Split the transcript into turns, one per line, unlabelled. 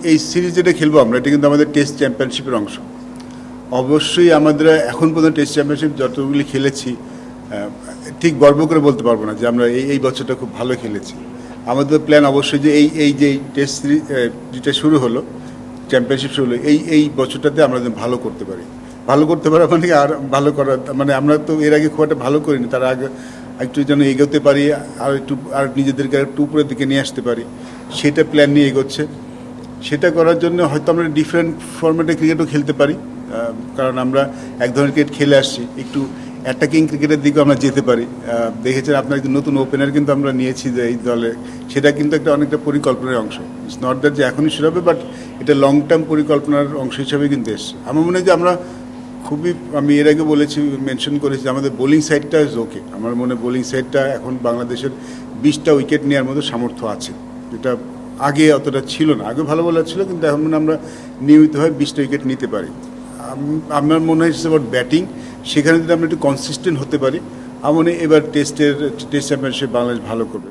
এই সিরিজ যেটা খেলবো আমরা, এটা কিন্তু আমাদের টেস্ট চ্যাম্পিয়নশিপের অংশ। অবশ্যই আমাদের এখন পর্যন্ত টেস্ট চ্যাম্পিয়নশিপ যতগুলি খেলেছি, ঠিক গর্ব করে বলতে পারবো না যে আমরা এই বছরটা খুব ভালো খেলেছি। আমাদের প্ল্যান অবশ্যই যে এই টেস্ট সিরিজ যেটা শুরু হলো, চ্যাম্পিয়নশিপ শুরু হলো, এই বছরটাতে আমরা যেন ভালো করতে পারি। ভালো করতে পারা মানে আর ভালো করা মানে আমরা তো এর আগে খুব একটা ভালো করিনি, তার আগে একটু যেন এগোতে পারি, আর নিজেদেরকে একটু উপরের দিকে নিয়ে আসতে পারি, সেটা প্ল্যান নিয়ে এগোচ্ছে। সেটা করার জন্য হয়তো আমরা ডিফারেন্ট ফরম্যাটে ক্রিকেটও খেলতে পারি, কারণ আমরা এক ধরনের ক্রিকেট খেলে আসছি, একটু অ্যাটাকিং ক্রিকেটের দিকেও আমরা যেতে পারি। দেখেছেন আপনার একজন নতুন ওপেনার কিন্তু আমরা নিয়েছি যে এই দলে, সেটা কিন্তু অনেকটা পরিকল্পনার অংশ। ইটস নট দ্যাট যে এখনই শুরু হবে, বাট এটা লং টার্ম পরিকল্পনার অংশ হিসাবে কিন্তু এসছে। আমার মনে হয় যে আমরা আমি এর আগে বলেছি, মেনশন করেছি যে আমাদের বোলিং সাইডটা ইজ ওকে। আমার মনে হয় বোলিং সাইডটা এখন বাংলাদেশের 20টা উইকেট নেওয়ার মতো সামর্থ্য আছে, যেটা আগে অতটা ছিল না। আগে ভালো বলার ছিল, কিন্তু এখন মানে আমরা নিয়মিতভাবে 20টা উইকেট নিতে পারি। আমার মনে হয় অ্যাবাউট ব্যাটিং, সেখানে যদি আমরা একটু কনসিস্টেন্ট হতে পারি, আমার মনে হয় এবার টেস্ট চ্যাম্পিয়নশিপ বাংলাদেশ ভালো করবে।